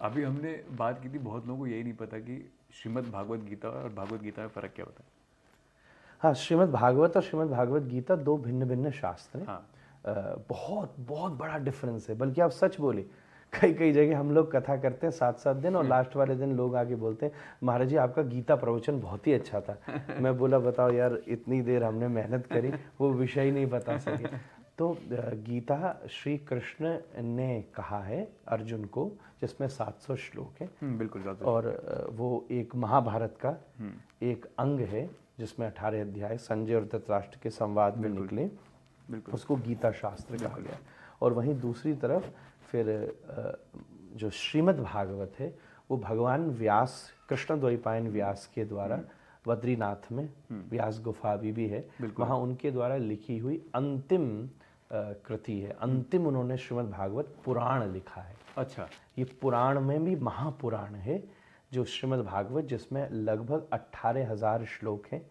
अभी हमने बात की थी, बहुत लोगों को यही नहीं पता कि श्रीमद् भागवत गीता और भागवत गीता में फ़र्क क्या होता है। हाँ, श्रीमद् भागवत और श्रीमद् भागवत गीता दो भिन्न भिन्न शास्त्र हैं। हाँ। बहुत बहुत बड़ा डिफरेंस है, बल्कि आप सच बोले, कई कई जगह हम लोग कथा करते हैं 7-7 दिन और लास्ट वाले दिन लोग आके बोलते हैं महाराज जी आपका गीता प्रवचन बहुत ही अच्छा था। मैं बोला बताओ यार, इतनी देर हमने मेहनत करी, वो विषय ही नहीं बता सके। तो गीता श्री कृष्ण ने कहा है अर्जुन को, जिसमें 700 श्लोक हैं। बिल्कुल। और वो एक महाभारत का एक अंग है, जिसमें 18 अध्याय संजय और धृतराष्ट्र के संवाद में निकले, उसको गीता शास्त्र कहा गया। और वहीं दूसरी तरफ फिर जो श्रीमद् भागवत है वो भगवान व्यास, कृष्ण द्वैपायन व्यास के द्वारा बद्रीनाथ में व्यास गुफा अभी भी है, वहाँ उनके द्वारा लिखी हुई अंतिम कृति है। अंतिम उन्होंने श्रीमद् भागवत पुराण लिखा है। अच्छा। ये पुराण में भी महापुराण है जो श्रीमद् भागवत, जिसमें लगभग 18,000 श्लोक हैं,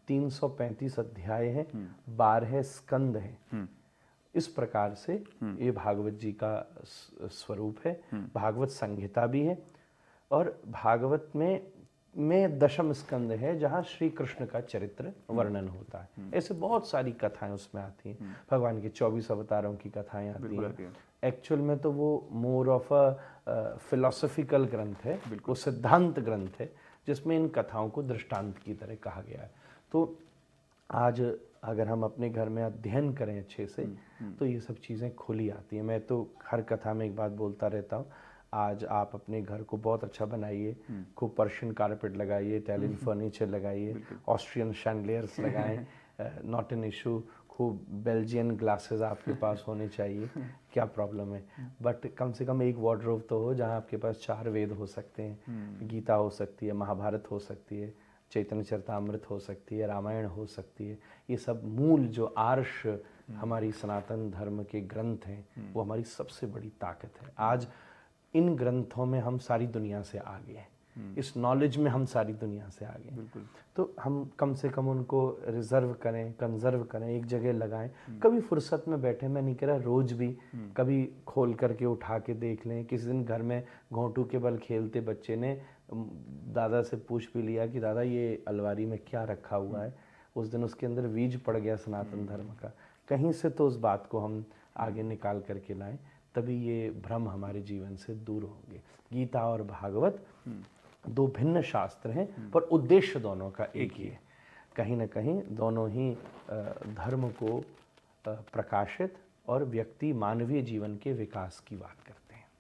335 अध्याय हैं, 12 स्कंद हैं। इस प्रकार से ये भागवत जी का स्वरूप है। भागवत संहिता भी है और भागवत में दशम स्कंद है जहाँ श्री कृष्ण का चरित्र वर्णन होता है। ऐसे बहुत सारी कथाएं उसमें आती हैं। भगवान के 24 अवतारों की कथाएं आती हैं। एक्चुअल में तो वो मोर ऑफ अ फिलोसॉफिकल ग्रंथ है, वो सिद्धांत ग्रंथ है, जिसमें इन कथाओं को दृष्टांत की तरह कहा गया है। तो आज अगर हम अपने घर में अध्ययन करें अच्छे से तो ये सब चीज़ें खुली आती हैं। मैं तो हर कथा में एक बात बोलता रहता हूँ, आज आप अपने घर को बहुत अच्छा बनाइए, खूब पर्शियन कारपेट लगाइए, इटालियन फर्नीचर लगाइए, ऑस्ट्रियन शैंडलियर्स लगाएं, नॉट एन इशू। खूब बेल्जियन ग्लासेस आपके पास होने चाहिए, क्या प्रॉब्लम है। बट कम से कम एक वार्डरोब तो हो जहाँ आपके पास 4 वेद हो सकते हैं, गीता हो सकती है, महाभारत हो सकती है, चैतन्य चरितामृत हो सकती है, रामायण हो सकती है। ये सब मूल जो आर्ष हमारी सनातन धर्म के ग्रंथ हैं, वो हमारी सबसे बड़ी ताकत है। आज इन ग्रंथों में हम सारी दुनिया से आगे हैं, इस नॉलेज में हम सारी दुनिया से आगे हैं। तो हम कम से कम उनको रिजर्व करें, कंजर्व करें, एक जगह लगाएं। कभी फुर्सत में बैठे, मैं नहीं कह रहा रोज भी, कभी खोल करके उठा के देख लें। किसी दिन घर में घोंटू के बल खेलते बच्चे ने दादा से पूछ भी लिया कि दादा ये अलमारी में क्या रखा हुआ है। उस दिन उसके अंदर बीज पड़ गया सनातन धर्म का। कहीं से तो उस बात को हम आगे निकाल करके लाएं, तभी ये भ्रम हमारे जीवन से दूर होंगे। गीता और भागवत दो भिन्न शास्त्र हैं, पर उद्देश्य दोनों का एक ही है। कहीं ना कहीं दोनों ही धर्म को प्रकाशित और व्यक्ति मानवीय जीवन के विकास की बात करते हैं।